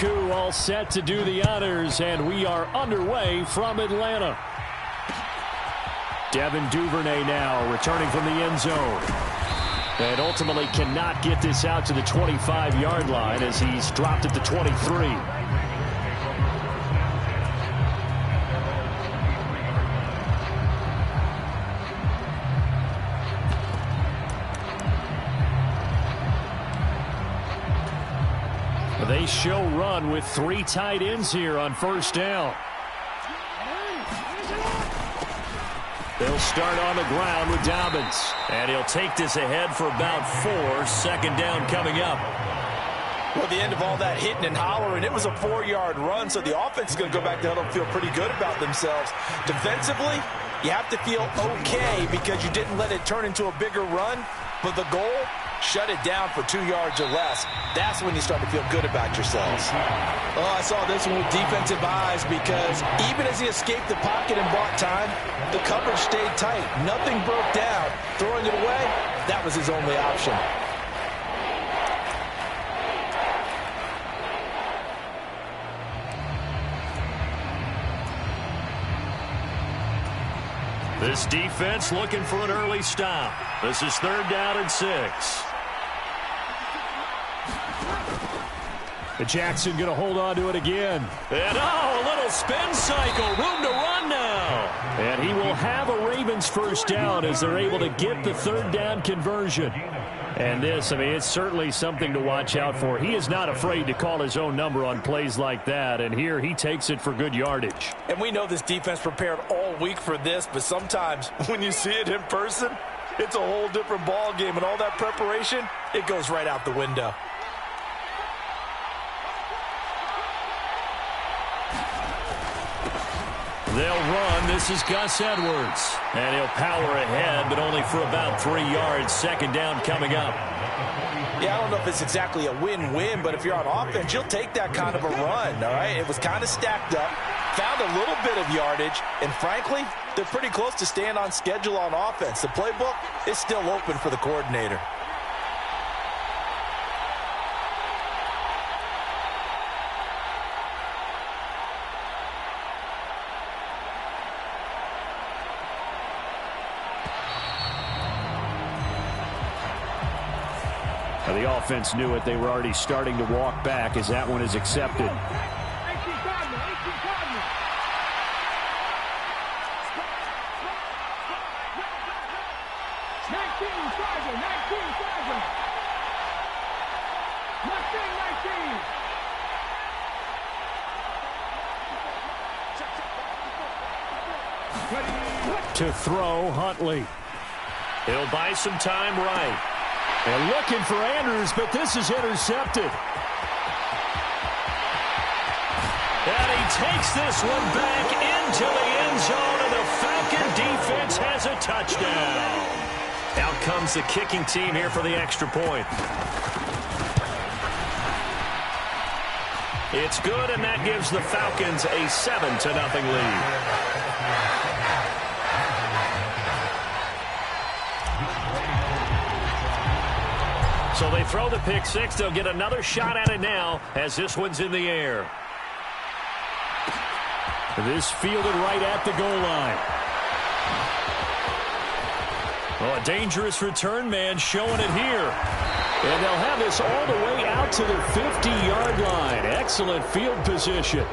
Njoku all set to do the honors, and we are underway from Atlanta. Devin Duvernay now returning from the end zone. And ultimately cannot get this out to the 25-yard line as he's dropped at the 23. They show run with 3 tight ends here on first down. They'll start on the ground with Dobbins. And he'll take this ahead for about 4. Second down coming up. Well, the end of all that hitting and hollering, it was a 4-yard run, so the offense is going to go back to huddle and feel pretty good about themselves. Defensively, you have to feel okay because you didn't let it turn into a bigger run, but the goal, shut it down for 2 yards or less. That's when you start to feel good about yourselves. Oh, I saw this one with defensive eyes because even as he escaped the pocket and bought time, the coverage stayed tight. Nothing broke down. Throwing it away, that was his only option. This defense looking for an early stop. This is 3rd down and 6. Jackson going to hold on to it again. And a little spin cycle. Room to run now. And he will have a Ravens first down as they're able to get the 3rd down conversion. And this, I mean, it's certainly something to watch out for. He is not afraid to call his own number on plays like that. And here he takes it for good yardage. And we know this defense prepared all week for this, but sometimes when you see it in person, it's a whole different ball game. And all that preparation, it goes right out the window. They'll run. This is Gus Edwards. And he'll power ahead, but only for about 3 yards. Second down coming up. Yeah, I don't know if it's exactly a win-win, but if you're on offense, you'll take that kind of a run, all right? It was kind of stacked up, found a little bit of yardage, and frankly, they're pretty close to staying on schedule on offense. The playbook is still open for the coordinator. The offense knew it. They were already starting to walk back as that one is accepted. To throw, Huntley. He'll buy some time right. And looking for Andrews, but this is intercepted. And he takes this one back into the end zone, and the Falcon defense has a touchdown. Out comes the kicking team here for the extra point. It's good, and that gives the Falcons a 7-0 lead. So they throw the pick six. They'll get another shot at it now as this one's in the air. This fielded right at the goal line. Oh, a dangerous return man showing it here. And they'll have this all the way out to the 50-yard line. Excellent field position.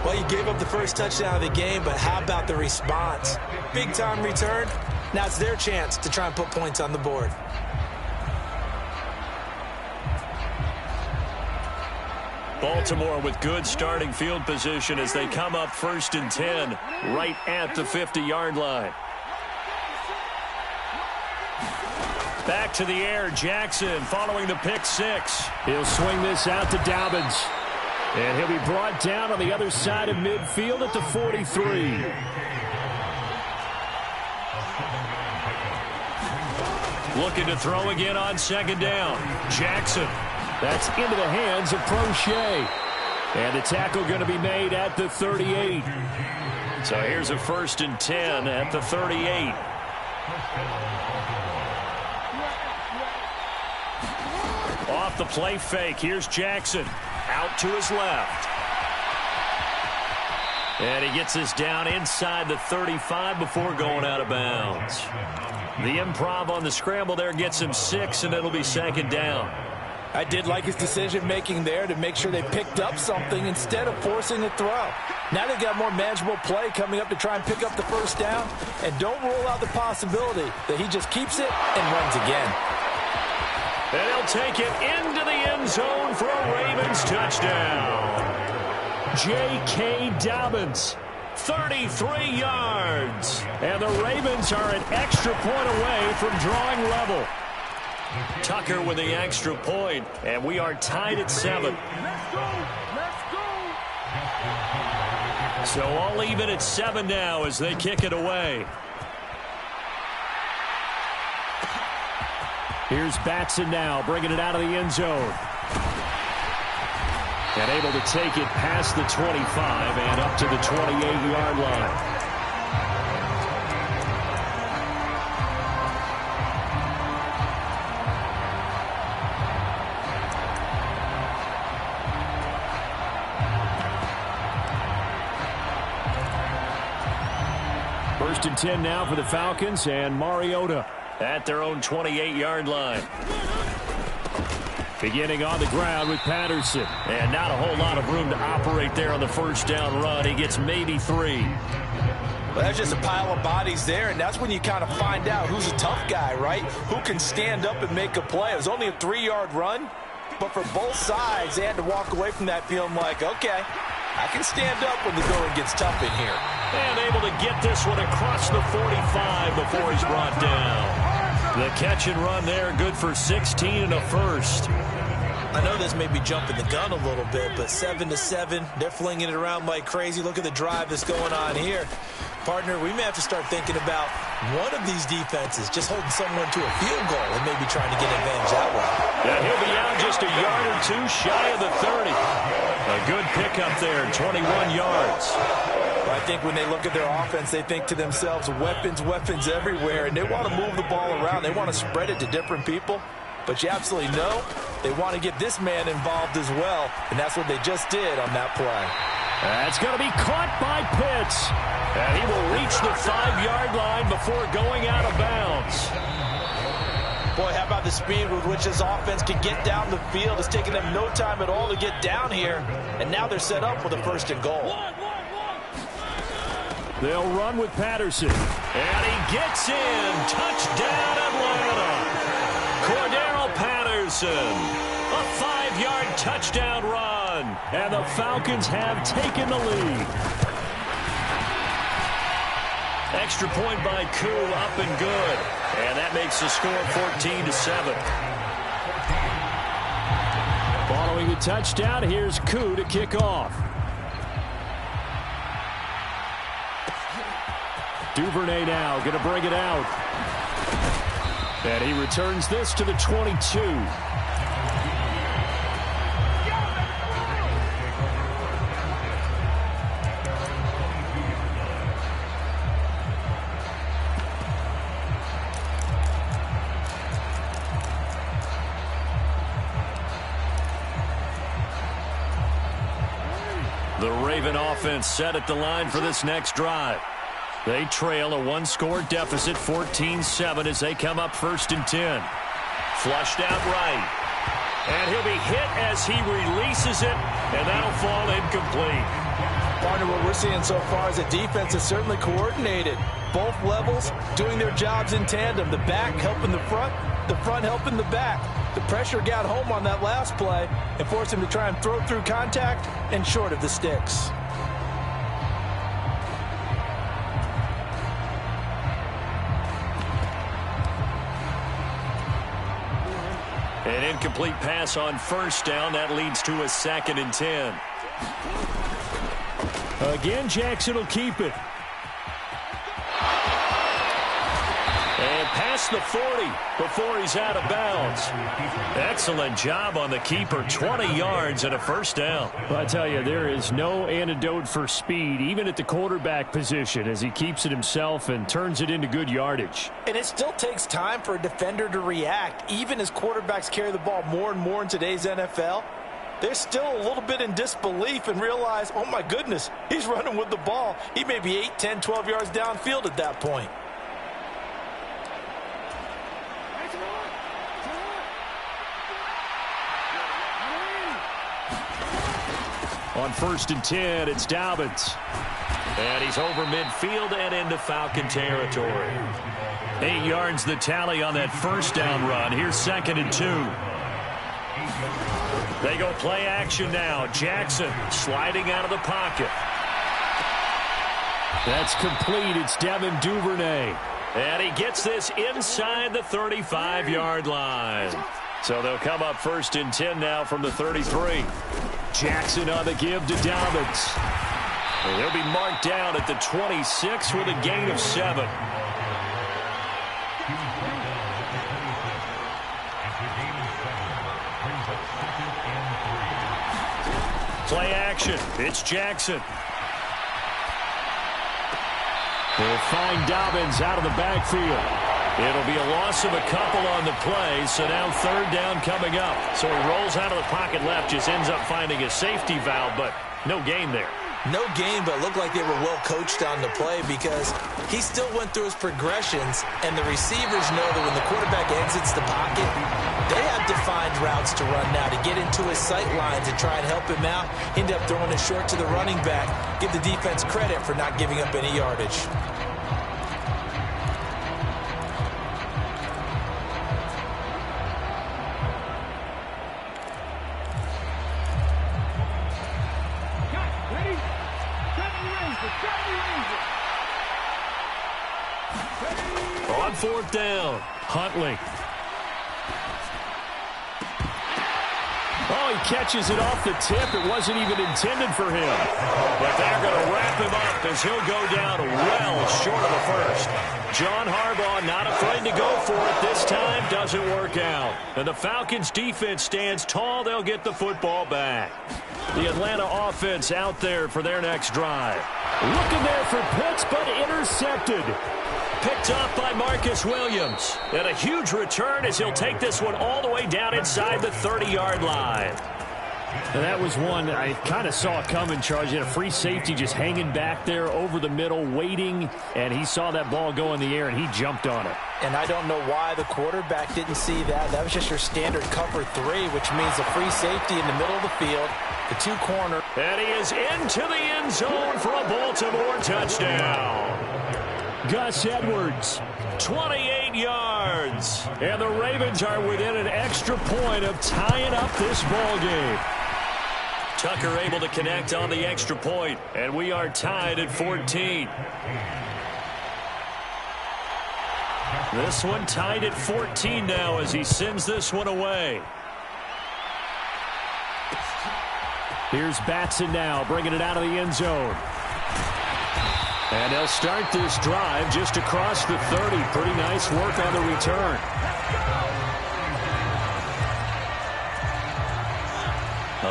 Well, you gave up the first touchdown of the game, but how about the response? Big-time return. Now it's their chance to try and put points on the board. Baltimore with good starting field position as they come up 1st and 10 right at the 50-yard line. Back to the air, Jackson following the pick six. He'll swing this out to Dobbins. And he'll be brought down on the other side of midfield at the 43. Looking to throw again on 2nd down. Jackson. That's into the hands of Prochet. And the tackle going to be made at the 38. So here's a 1st and 10 at the 38. Off the play fake. Here's Jackson. out to his left. And he gets this down inside the 35 before going out of bounds. The improv on the scramble there gets him 6, and it'll be second down. I did like his decision-making there to make sure they picked up something instead of forcing a throw. Now they've got more manageable play coming up to try and pick up the first down. And don't rule out the possibility that he just keeps it and runs again. And he'll take it into the end zone for a Ravens touchdown. J.K. Dobbins, 33 yards. And the Ravens are an extra point away from drawing level. Tucker with the extra point, and we are tied at 7. So all even at 7 now as they kick it away. Here's Batson now, bringing it out of the end zone. And able to take it past the 25 and up to the 28-yard line. First and 10 now for the Falcons, and Mariota at their own 28-yard line. Beginning on the ground with Patterson. And not a whole lot of room to operate there on the first down run. He gets maybe 3. Well, that's just a pile of bodies there, and that's when you kind of find out who's a tough guy, right? Who can stand up and make a play. It was only a 3-yard run, but for both sides, they had to walk away from that feeling like, okay, I can stand up when the going gets tough in here. And able to get this one across the 45 before he's brought down. The catch and run there, good for 16 and a first. I know this may be jumping the gun a little bit, but 7-7, they're flinging it around like crazy. Look at the drive that's going on here. Partner, we may have to start thinking about one of these defenses just holding someone to a field goal and maybe trying to get advantage that way. Yeah, he'll be out just a yard or two shy of the 30. A good pickup there, 21 yards. I think when they look at their offense, they think to themselves, weapons, weapons everywhere, and they want to move the ball around. They want to spread it to different people. But you absolutely know they want to get this man involved as well, and that's what they just did on that play. That's going to be caught by Pitts. And he will reach the 5-yard line before going out of bounds. Boy, how about the speed with which this offense can get down the field? It's taking them no time at all to get down here, and now they're set up with a 1st and goal. They'll run with Patterson. And he gets in. Touchdown, Atlanta. Cordero Patterson. A 5-yard touchdown run. And the Falcons have taken the lead. Extra point by Koo, up and good. And that makes the score 14-7. Following the touchdown, here's Koo to kick off. Duvernay now going to bring it out. And he returns this to the 22. The Raven offense set at the line for this next drive. They trail a 1-score deficit, 14-7, as they come up 1st and 10. Flushed out right. And he'll be hit as he releases it, and that'll fall incomplete. Partner, what we're seeing so far is the defense is certainly coordinated. Both levels doing their jobs in tandem. The back helping the front helping the back. The pressure got home on that last play and forced him to try and throw through contact and short of the sticks. An incomplete pass on 1st down. That leads to a 2nd and 10. Again, Jackson will keep it. And past the 40 before he's out of bounds. Excellent job on the keeper. 20 yards and a 1st down. Well, I tell you, there is no antidote for speed, even at the quarterback position, as he keeps it himself and turns it into good yardage. And it still takes time for a defender to react, even as quarterbacks carry the ball more and more in today's NFL. they're still a little bit in disbelief and realize, oh my goodness, he's running with the ball. He may be 8, 10, 12 yards downfield at that point. On 1st and 10, it's Dobbins. And he's over midfield and into Falcon territory. 8 yards the tally on that first down run. Here's 2nd and 2. They go play action now. Jackson sliding out of the pocket. That's complete. It's Devin Duvernay. And he gets this inside the 35-yard line. So they'll come up 1st and 10 now from the 33. Jackson on the give to Dobbins. And he'll be marked down at the 26 with a gain of 7. Play action. It's Jackson. They'll find Dobbins out of the backfield. It'll be a loss of a couple on the play, so now 3rd down coming up. So he rolls out of the pocket left, just ends up finding a safety valve, but no gain there. No gain, but looked like they were well coached on the play because he still went through his progressions, and the receivers know that when the quarterback exits the pocket, they have defined routes to run now to get into his sight lines and try and help him out. End up throwing it short to the running back. Give the defense credit for not giving up any yardage. On 4th down, Huntley. Oh, he catches it off the tip. It wasn't even intended for him. But they're going to wrap him up as he'll go down well short of the first. John Harbaugh not afraid to go for it this time. Doesn't work out. And the Falcons defense stands tall. They'll get the football back. The Atlanta offense out there for their next drive. Looking there for Pitts, but intercepted. Picked off by Marcus Williams. And a huge return as he'll take this one all the way down inside the 30-yard line. And that was one I kind of saw coming, Charles. He had a free safety just hanging back there over the middle, waiting, and he saw that ball go in the air, and he jumped on it. And I don't know why the quarterback didn't see that. That was just your standard cover 3, which means a free safety in the middle of the field, the 2 corner. And he is into the end zone for a Baltimore touchdown. Gus Edwards, 28 yards. And the Ravens are within an extra point of tying up this ball game. Tucker able to connect on the extra point, and we are tied at 14. This one tied at 14 now as he sends this one away. Here's Batson now, bringing it out of the end zone. And they'll start this drive just across the 30. Pretty nice work on the return.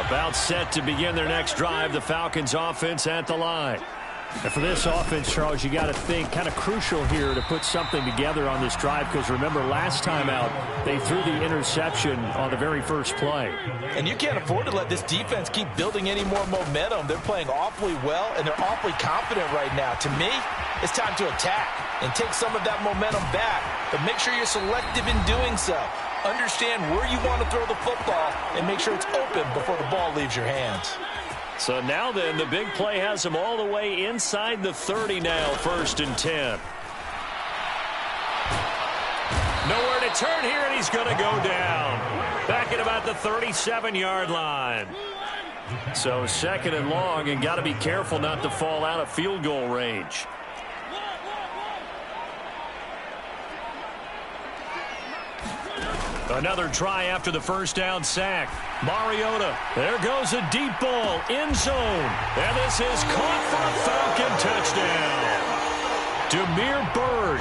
About set to begin their next drive, the Falcons offense at the line. And for this offense, Charles, you got to think kind of crucial here to put something together on this drive, because remember last time out they threw the interception on the very first play. And you can't afford to let this defense keep building any more momentum. They're playing awfully well, and they're awfully confident right now. To me, it's time to attack and take some of that momentum back, but make sure you're selective in doing so. Understand where you want to throw the football and make sure it's open before the ball leaves your hands. So now then, the big play has him all the way inside the 30 now, 1st and 10. Nowhere to turn here, and he's going to go down. Back at about the 37-yard line. So 2nd and long, and got to be careful not to fall out of field goal range. Another try after the first down sack. Mariota, there goes a deep ball, end zone. And this is caught for a Falcon touchdown. Damiere Byrd,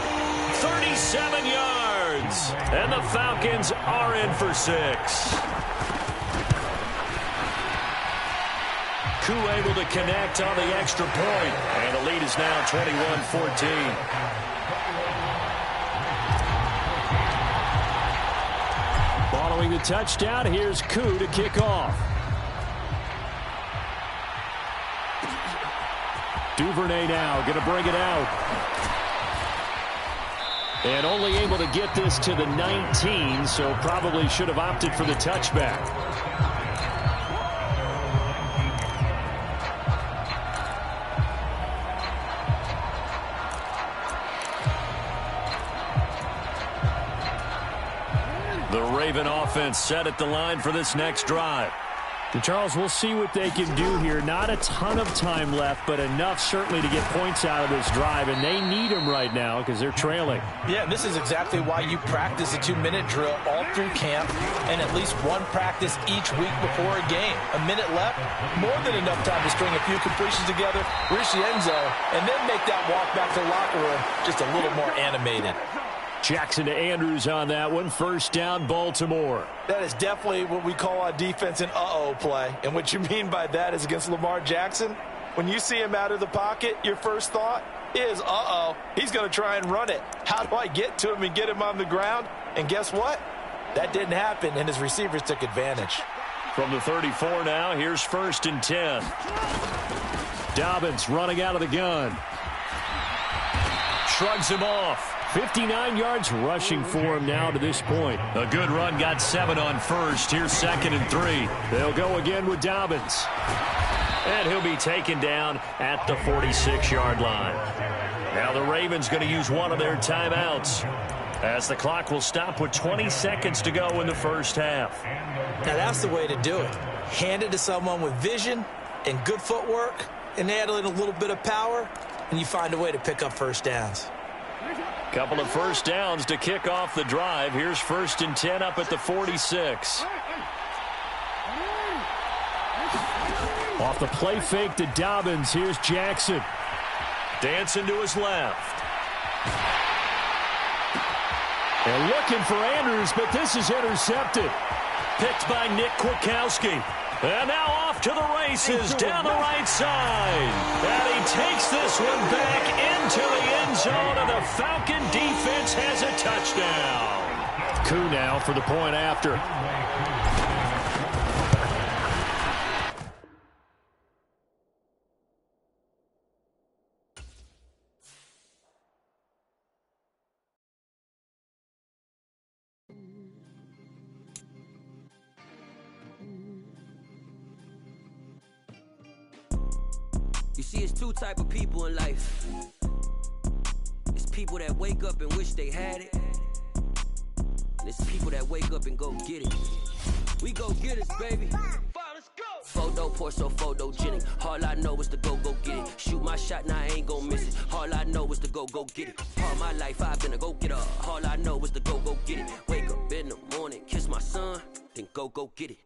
37 yards. And the Falcons are in for 6. Koo able to connect on the extra point. And the lead is now 21-14. Following the touchdown, here's Koo to kick off. Duvernay now going to bring it out. And only able to get this to the 19, so probably should have opted for the touchback. The Raven offense set at the line for this next drive. And Charles, we'll see what they can do here. Not a ton of time left, but enough certainly to get points out of this drive, and they need them right now because they're trailing. Yeah, and this is exactly why you practice a 2-minute drill all through camp and at least one practice each week before a game. A minute left, more than enough time to string a few completions together, reach the end zone, and then make that walk back to the locker room just a little more animated. Jackson to Andrews on that one. First down, Baltimore. That is definitely what we call on defense an uh-oh play. And what you mean by that is against Lamar Jackson, when you see him out of the pocket, your first thought is, uh-oh, he's going to try and run it. How do I get to him and get him on the ground? And guess what? That didn't happen, and his receivers took advantage. From the 34 now, here's 1st and 10. Dobbins running out of the gun. Shrugs him off. 59 yards rushing for him now to this point. A good run, got 7 on first. Here's 2nd and 3. They'll go again with Dobbins. And he'll be taken down at the 46-yard line. Now the Ravens going to use one of their timeouts, as the clock will stop with 20 seconds to go in the first half. Now that's the way to do it. Hand it to someone with vision and good footwork, and add in a little bit of power, and you find a way to pick up first downs. Couple of first downs to kick off the drive. Here's 1st and 10 up at the 46. Off the play fake to Dobbins. Here's Jackson. Dancing to his left. And looking for Andrews, but this is intercepted. Picked by Nick Kwiatkowski. And now off to the races down the right side. And he takes this one back into the end zone, and the Falcon defense has a touchdown. Koo now for the point after. You see, it's two type of people in life. It's people that wake up and wish they had it. And it's people that wake up and go get it. We go get it, baby. Let's go. Photo poor, so photogenic. All I know is to go get it. Shoot my shot, now I ain't gon' miss it. All I know is to go get it. All my life I've been a go-getter. All I know is to go get it. Wake up in the morning, kiss my son, then go get it.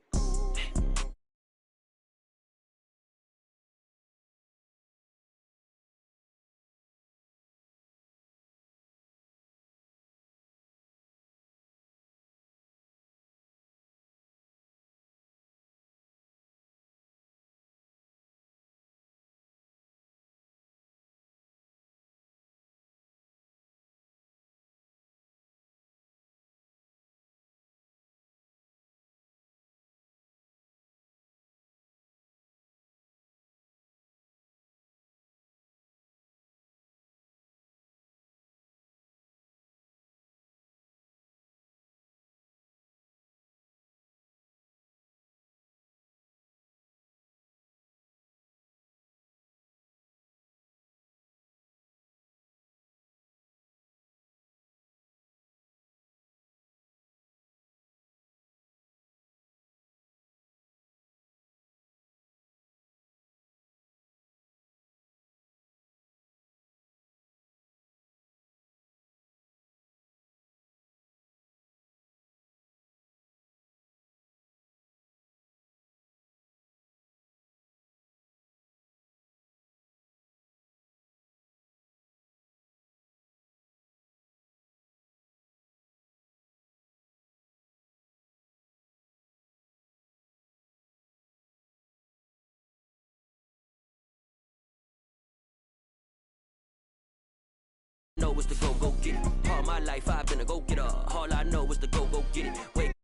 Know is to go get it. All my life I've been a go-getter. All I know is to go get it. Wake